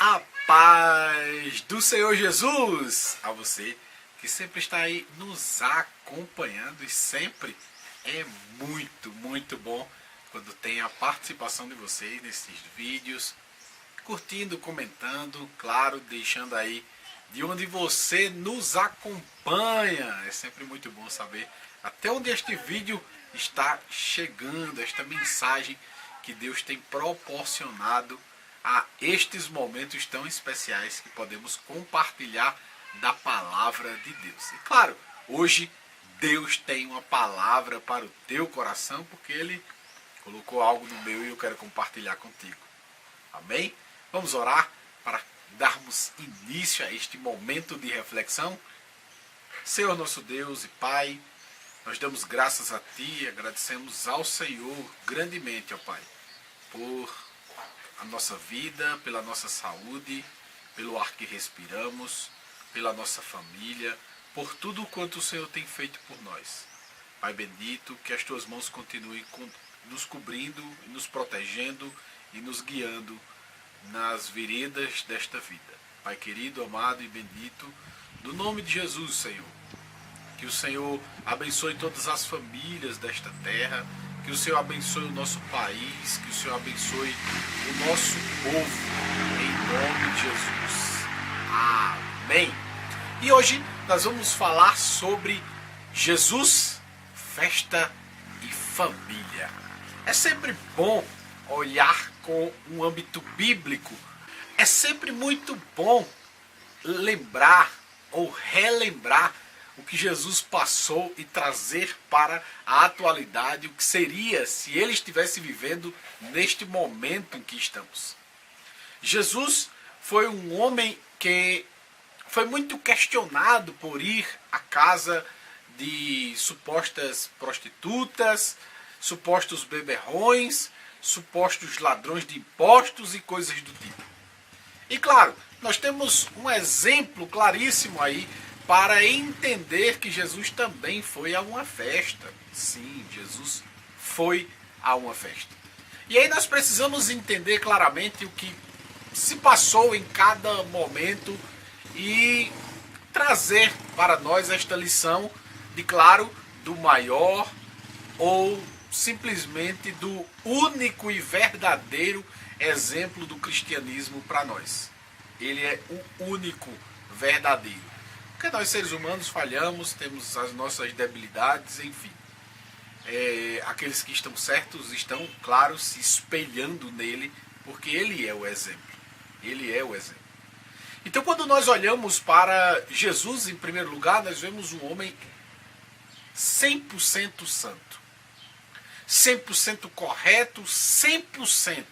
A paz do Senhor Jesus a você que sempre está aí nos acompanhando, e sempre é muito bom quando tem a participação de vocês nesses vídeos, curtindo, comentando, claro, deixando aí de onde você nos acompanha. É sempre muito bom saber até onde este vídeo está chegando, esta mensagem que Deus tem proporcionado a estes momentos tão especiais que podemos compartilhar da palavra de Deus. E claro, hoje Deus tem uma palavra para o teu coração, porque Ele colocou algo no meu e eu quero compartilhar contigo. Amém? Vamos orar para darmos início a este momento de reflexão. Senhor nosso Deus e Pai, nós damos graças a Ti, agradecemos ao Senhor grandemente, ó Pai, por a nossa vida, pela nossa saúde, pelo ar que respiramos, pela nossa família, por tudo quanto o Senhor tem feito por nós. Pai bendito, que as Tuas mãos continuem nos cobrindo, nos protegendo e nos guiando nas veredas desta vida. Pai querido, amado e bendito, no nome de Jesus, Senhor, que o Senhor abençoe todas as famílias desta terra, que o Senhor abençoe o nosso país, que o Senhor abençoe o nosso povo, em nome de Jesus. Amém. E hoje nós vamos falar sobre Jesus, festa e família. É sempre bom olhar com um âmbito bíblico, é sempre muito bom lembrar ou relembrar o que Jesus passou e trazer para a atualidade o que seria se Ele estivesse vivendo neste momento em que estamos. Jesus foi um homem que foi muito questionado por ir à casa de supostas prostitutas, supostos beberrões, supostos ladrões de impostos e coisas do tipo. E claro, nós temos um exemplo claríssimo aí para entender que Jesus também foi a uma festa. Sim, Jesus foi a uma festa. E aí nós precisamos entender claramente o que se passou em cada momento e trazer para nós esta lição de, claro, do maior ou simplesmente do único e verdadeiro exemplo do cristianismo para nós. Ele é o único verdadeiro. Porque nós seres humanos falhamos, temos as nossas debilidades, enfim. Aqueles que estão certos estão, claro, se espelhando nele, porque ele é o exemplo. Ele é o exemplo. Então, quando nós olhamos para Jesus, em primeiro lugar, nós vemos um homem 100% santo. 100% correto, 100%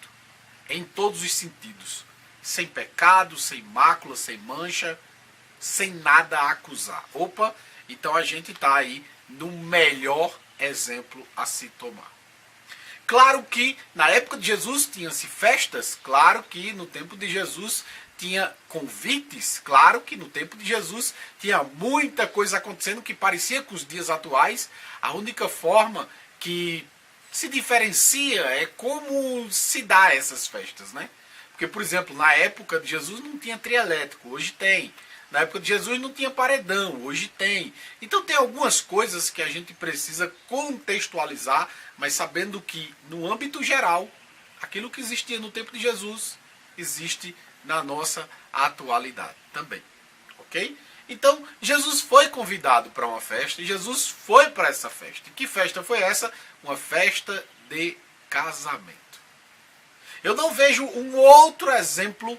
em todos os sentidos. Sem pecado, sem mácula, sem mancha, sem nada a acusar. Opa, então a gente está aí no melhor exemplo a se tomar. Claro que na época de Jesus tinha-se festas, claro que no tempo de Jesus tinha convites, claro que no tempo de Jesus tinha muita coisa acontecendo que parecia com os dias atuais. A única forma que se diferencia é como se dá essas festas, né? Porque, por exemplo, na época de Jesus não tinha trio elétrico, hoje tem. Na época de Jesus não tinha paredão, hoje tem. Então tem algumas coisas que a gente precisa contextualizar, mas sabendo que no âmbito geral, aquilo que existia no tempo de Jesus, existe na nossa atualidade também. Ok? Então Jesus foi convidado para uma festa e Jesus foi para essa festa. E que festa foi essa? Uma festa de casamento. Eu não vejo um outro exemplo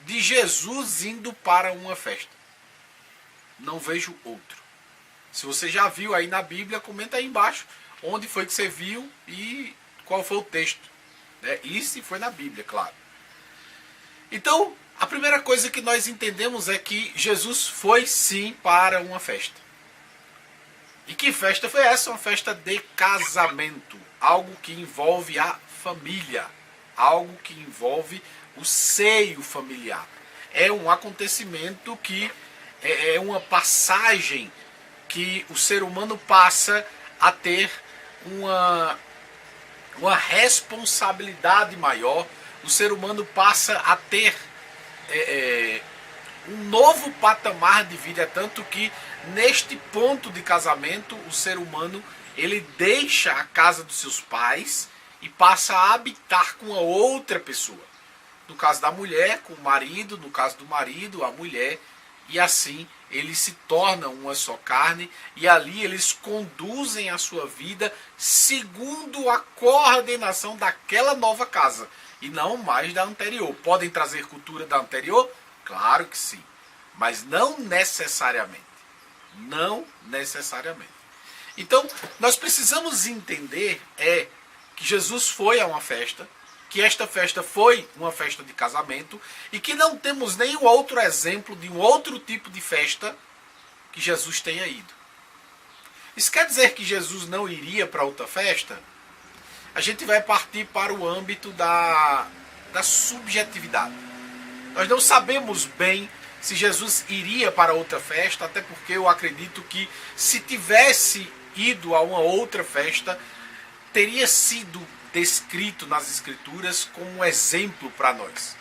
de Jesus indo para uma festa. Não vejo outro. Se você já viu aí na Bíblia, comenta aí embaixo onde foi que você viu e qual foi o texto. E se foi na Bíblia, claro. Então, a primeira coisa que nós entendemos é que Jesus foi sim para uma festa. E que festa foi essa? Uma festa de casamento. Algo que envolve a família. Algo que envolve o seio familiar. É um acontecimento que é uma passagem que o ser humano passa a ter uma responsabilidade maior. O ser humano passa a ter um novo patamar de vida. É tanto que neste ponto de casamento o ser humano ele deixa a casa dos seus pais e passa a habitar com a outra pessoa. No caso da mulher, com o marido, no caso do marido, a mulher, e assim eles se tornam uma só carne e ali eles conduzem a sua vida segundo a coordenação daquela nova casa e não mais da anterior. Podem trazer cultura da anterior? Claro que sim, mas não necessariamente. Não necessariamente. Então, nós precisamos entender que Jesus foi a uma festa, que esta festa foi uma festa de casamento e que não temos nenhum outro exemplo de um outro tipo de festa que Jesus tenha ido. Isso quer dizer que Jesus não iria para outra festa? A gente vai partir para o âmbito da subjetividade. Nós não sabemos bem se Jesus iria para outra festa, até porque eu acredito que se tivesse ido a uma outra festa, teria sido descrito nas Escrituras como um exemplo para nós.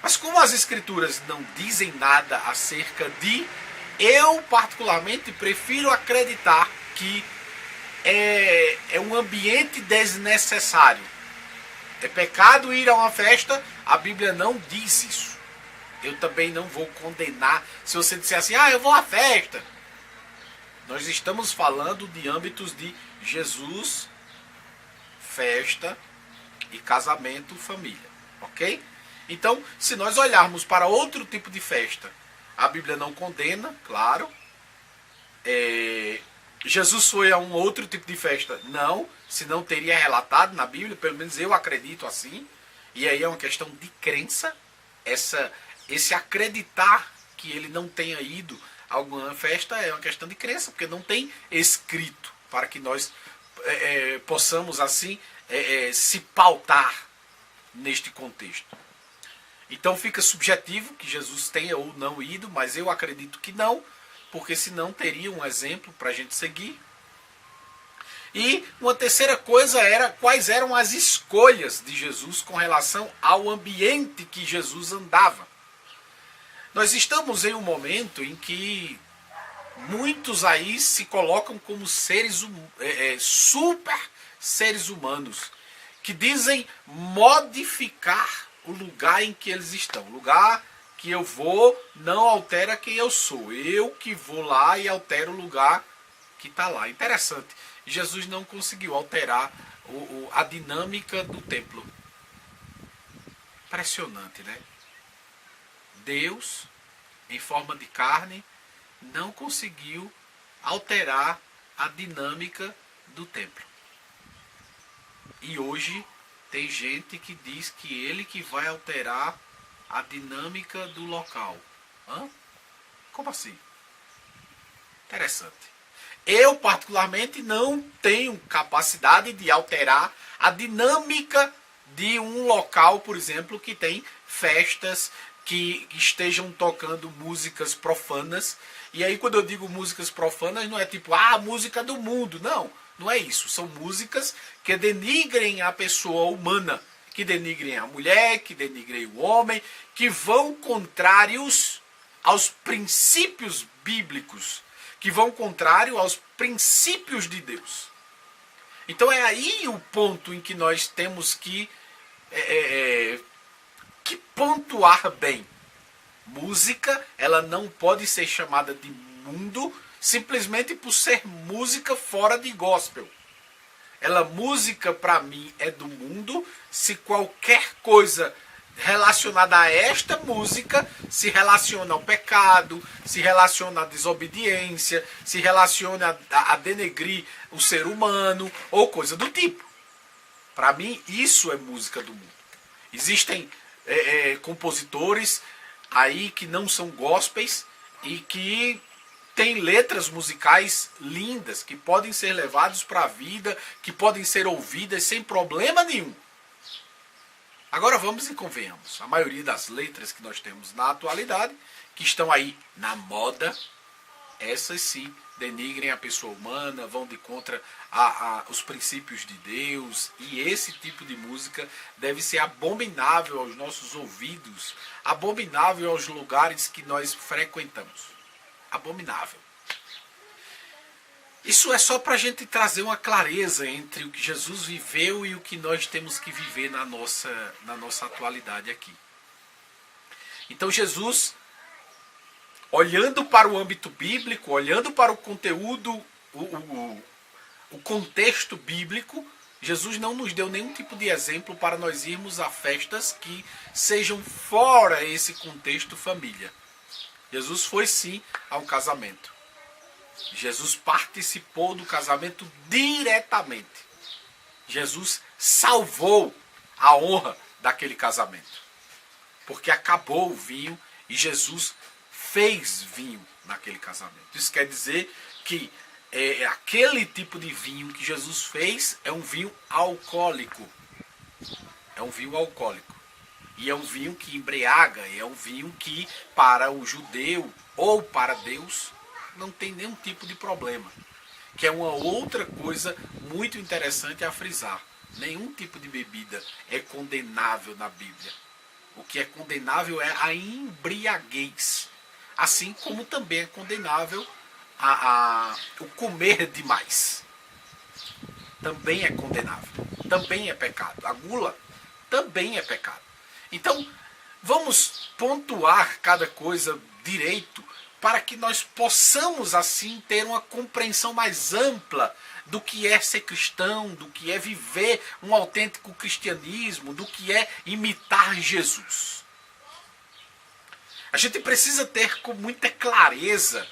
Mas como as Escrituras não dizem nada acerca de, eu particularmente prefiro acreditar que é um ambiente desnecessário. É pecado ir a uma festa, a Bíblia não diz isso. Eu também não vou condenar se você disser assim, eu vou à festa. Nós estamos falando de âmbitos de Jesus, festa e casamento, família, ok? Então, se nós olharmos para outro tipo de festa, a Bíblia não condena, claro. Jesus foi a um outro tipo de festa? Não, senão teria relatado na Bíblia, pelo menos eu acredito assim. E aí é uma questão de crença, esse acreditar que ele não tenha ido a alguma festa é uma questão de crença, porque não tem escrito para que nós possamos assim se pautar neste contexto. Então fica subjetivo que Jesus tenha ou não ido, mas eu acredito que não, porque senão teria um exemplo para a gente seguir. E uma terceira coisa era quais eram as escolhas de Jesus com relação ao ambiente que Jesus andava. Nós estamos em um momento em que muitos aí se colocam como seres super seres humanos, que dizem modificar o lugar em que eles estão. O lugar que eu vou não altera quem eu sou. Eu que vou lá e altero o lugar que está lá. Interessante. Jesus não conseguiu alterar a dinâmica do templo. Impressionante, né? Deus, em forma de carne, não conseguiu alterar a dinâmica do templo. E hoje tem gente que diz que ele que vai alterar a dinâmica do local. Como assim? Interessante. Eu, particularmente, não tenho capacidade de alterar a dinâmica de um local, por exemplo, que tem festas que estejam tocando músicas profanas. E aí, quando eu digo músicas profanas, não é tipo, música do mundo. Não, não é isso. São músicas que denigrem a pessoa humana, que denigrem a mulher, que denigrem o homem, que vão contrários aos princípios bíblicos, que vão contrário aos princípios de Deus. Então é aí o ponto em que nós temos que pontuar bem. Música, ela não pode ser chamada de mundo simplesmente por ser música fora de gospel. Música para mim é do mundo se qualquer coisa relacionada a esta música se relaciona ao pecado, se relaciona à desobediência, se relaciona a denegrir o ser humano ou coisa do tipo. Para mim, isso é música do mundo. Existem compositores aí que não são gospels e que têm letras musicais lindas, que podem ser levadas para a vida, que podem ser ouvidas sem problema nenhum. Agora vamos e convenhamos, a maioria das letras que nós temos na atualidade, que estão aí na moda, essas sim denigrem a pessoa humana, vão de contra os princípios de Deus, e esse tipo de música deve ser abominável aos nossos ouvidos, abominável aos lugares que nós frequentamos. Abominável. Isso é só para a gente trazer uma clareza entre o que Jesus viveu e o que nós temos que viver na nossa atualidade aqui. Então Jesus, olhando para o âmbito bíblico, olhando para o conteúdo, o contexto bíblico, Jesus não nos deu nenhum tipo de exemplo para nós irmos a festas que sejam fora esse contexto família. Jesus foi sim a um casamento. Jesus participou do casamento diretamente. Jesus salvou a honra daquele casamento. Porque acabou o vinho e Jesus fez vinho naquele casamento. Isso quer dizer que aquele tipo de vinho que Jesus fez é um vinho alcoólico. É um vinho alcoólico. E é um vinho que embriaga, é um vinho que para o judeu ou para Deus não tem nenhum tipo de problema. Que é uma outra coisa muito interessante a frisar. Nenhum tipo de bebida é condenável na Bíblia. O que é condenável é a embriaguez. Assim como também é condenável o comer demais. Também é condenável. Também é pecado. A gula também é pecado. Então, vamos pontuar cada coisa direito para que nós possamos assim ter uma compreensão mais ampla do que é ser cristão, do que é viver um autêntico cristianismo, do que é imitar Jesus. A gente precisa ter com muita clareza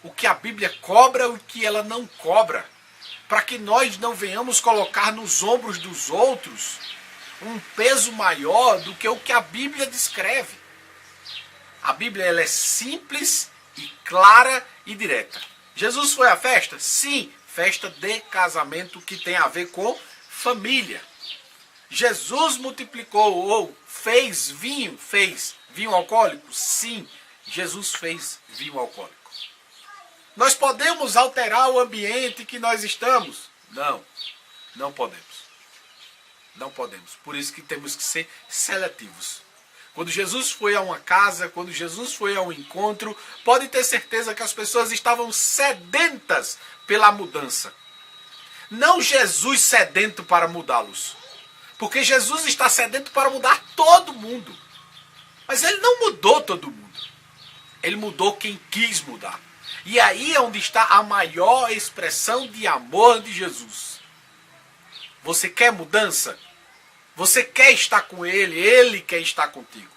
o que a Bíblia cobra e o que ela não cobra, para que nós não venhamos colocar nos ombros dos outros um peso maior do que o que a Bíblia descreve. A Bíblia ela é simples e clara e direta. Jesus foi à festa? Sim, festa de casamento que tem a ver com família. Jesus multiplicou ou fez vinho alcoólico? Sim, Jesus fez vinho alcoólico. Nós podemos alterar o ambiente que nós estamos? Não, não podemos. Não podemos. Por isso que temos que ser seletivos. Quando Jesus foi a uma casa, quando Jesus foi a um encontro, pode ter certeza que as pessoas estavam sedentas pela mudança. Não Jesus sedento para mudá-los. Porque Jesus está sedento para mudar todo mundo. Mas ele não mudou todo mundo. Ele mudou quem quis mudar. E aí é onde está a maior expressão de amor de Jesus. Você quer mudança? Você quer estar com ele, ele quer estar contigo.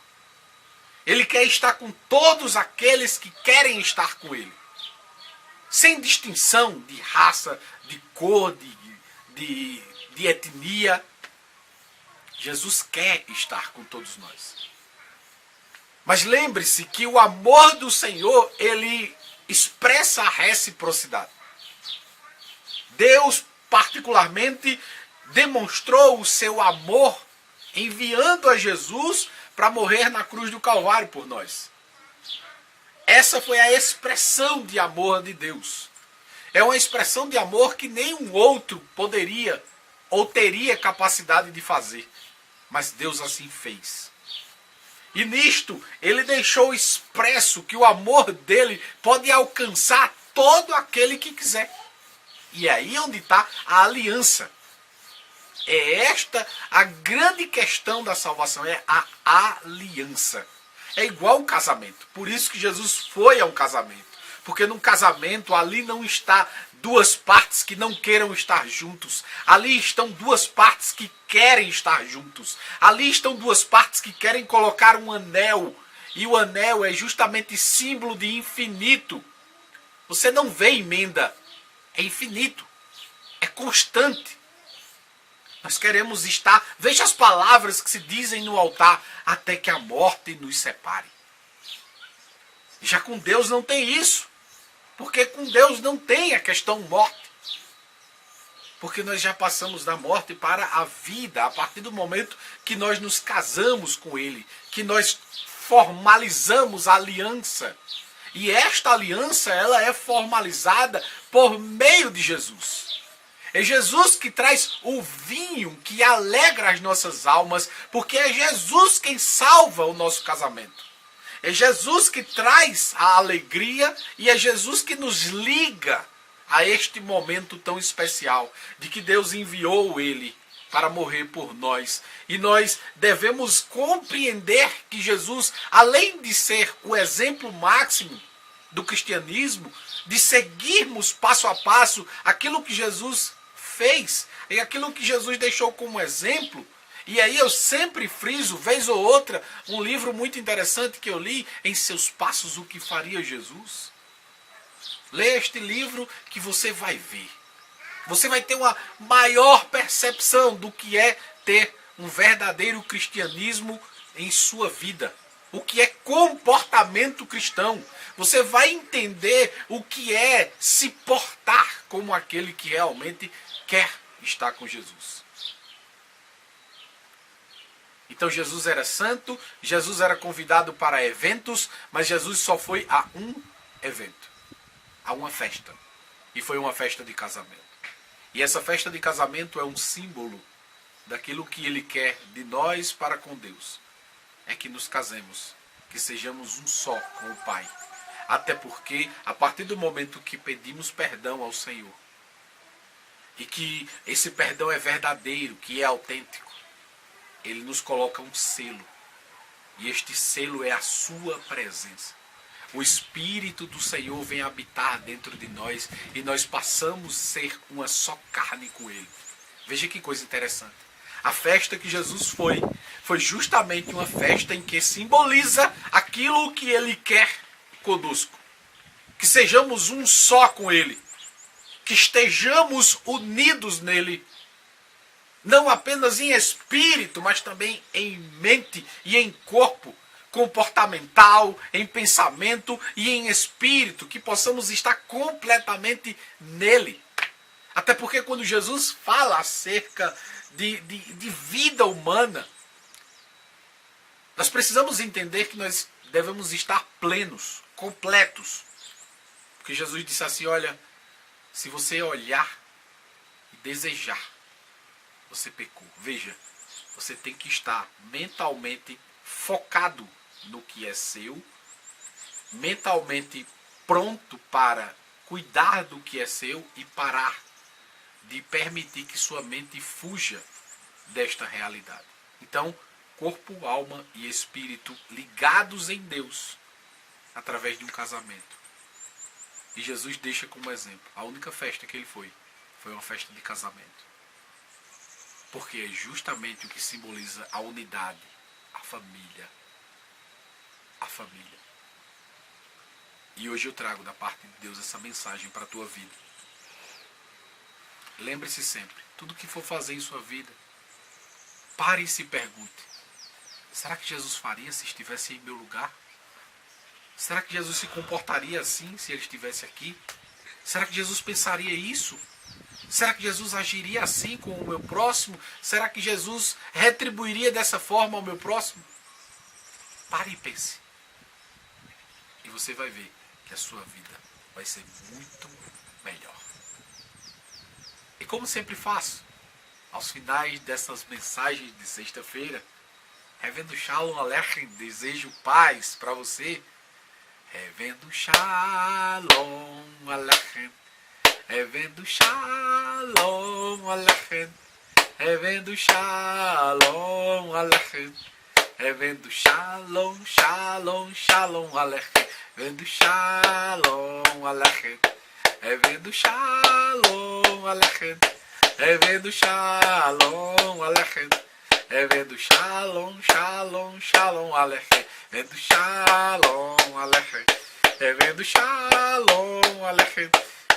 Ele quer estar com todos aqueles que querem estar com ele. Sem distinção de raça, de cor, de etnia. Jesus quer estar com todos nós. Mas lembre-se que o amor do Senhor, ele expressa a reciprocidade. Deus, particularmente, demonstrou o seu amor enviando a Jesus para morrer na cruz do Calvário por nós. Essa foi a expressão de amor de Deus. É uma expressão de amor que nenhum outro poderia ou teria capacidade de fazer. Mas Deus assim fez. E nisto, ele deixou expresso que o amor dele pode alcançar todo aquele que quiser. E é aí onde está a aliança. É esta a grande questão da salvação, é a aliança. É igual um casamento. Por isso que Jesus foi a um casamento. Porque num casamento ali não está duas partes que não queiram estar juntos. Ali estão duas partes que querem estar juntos. Ali estão duas partes que querem colocar um anel. E o anel é justamente símbolo de infinito. Você não vê emenda. É infinito. É constante. Nós queremos estar... Veja as palavras que se dizem no altar. Até que a morte nos separe. Já com Deus não tem isso. Porque com Deus não tem a questão morte. Porque nós já passamos da morte para a vida. A partir do momento que nós nos casamos com Ele. Que nós formalizamos a aliança. E esta aliança, ela é formalizada por meio de Jesus. É Jesus que traz o vinho que alegra as nossas almas, porque é Jesus quem salva o nosso casamento. É Jesus que traz a alegria e é Jesus que nos liga a este momento tão especial de que Deus enviou ele para morrer por nós. E nós devemos compreender que Jesus, além de ser o exemplo máximo do cristianismo, de seguirmos passo a passo aquilo que Jesus fez e aquilo que Jesus deixou como exemplo. E aí eu sempre friso, vez ou outra, um livro muito interessante que eu li, Em Seus Passos, o que faria Jesus. Leia este livro que você vai ver. Você vai ter uma maior percepção do que é ter um verdadeiro cristianismo em sua vida. O que é comportamento cristão. Você vai entender o que é se portar como aquele que realmente quer estar com Jesus. Então Jesus era santo, Jesus era convidado para eventos, mas Jesus só foi a um evento, a uma festa. E foi uma festa de casamento. E essa festa de casamento é um símbolo daquilo que ele quer de nós para com Deus. É que nos casemos, que sejamos um só com o Pai. Até porque, a partir do momento que pedimos perdão ao Senhor, e que esse perdão é verdadeiro, que é autêntico, ele nos coloca um selo. E este selo é a sua presença. O Espírito do Senhor vem habitar dentro de nós e nós passamos a ser uma só carne com Ele. Veja que coisa interessante. A festa que Jesus foi justamente uma festa em que simboliza aquilo que Ele quer conosco. Que sejamos um só com Ele. Que estejamos unidos nele. Não apenas em espírito, mas também em mente e em corpo. Comportamental, em pensamento e em espírito, que possamos estar completamente nele. Até porque quando Jesus fala acerca de vida humana, nós precisamos entender que nós devemos estar plenos, completos. Porque Jesus disse assim, olha, se você olhar e desejar, você pecou. Veja, você tem que estar mentalmente focado no que é seu, mentalmente pronto para cuidar do que é seu e parar de permitir que sua mente fuja desta realidade. Então, corpo, alma e espírito ligados em Deus através de um casamento. E Jesus deixa como exemplo, a única festa que ele foi uma festa de casamento. Porque é justamente o que simboliza a unidade, a família. A família. E hoje eu trago da parte de Deus essa mensagem para a tua vida. Lembre-se sempre, tudo que for fazer em sua vida, pare e se pergunte, será que Jesus faria se estivesse em meu lugar? Será que Jesus se comportaria assim se ele estivesse aqui? Será que Jesus pensaria isso? Será que Jesus agiria assim com o meu próximo? Será que Jesus retribuiria dessa forma ao meu próximo? Pare e pense. E você vai ver que a sua vida vai ser muito melhor. E como sempre faço, aos finais dessas mensagens de sexta-feira, Revendo Shalom Aleichem, desejo paz para você. Revendo Shalom Aleichem, Revendo Shalom Aleichem, Revendo Shalom Aleichem, Revendo Shalom, Shalom, Shalom Aleichem, Revendo Shalom Aleichem, Revendo Shalom Aleichem, Revendo Shalom Aleichem, Revendo Shalom, Shalom, Shalom Aleichem, Revendo Shalom Aleichem, Revendo Shalom Aleichem,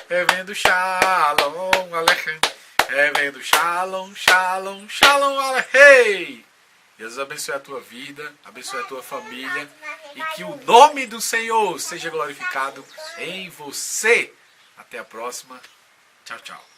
Revendo Shalom Aleichem, Revendo Shalom, Shalom, Shalom Aleichem. Deus abençoe a tua vida, abençoe a tua família e que o nome do Senhor seja glorificado em você. Até a próxima. Tchau, tchau.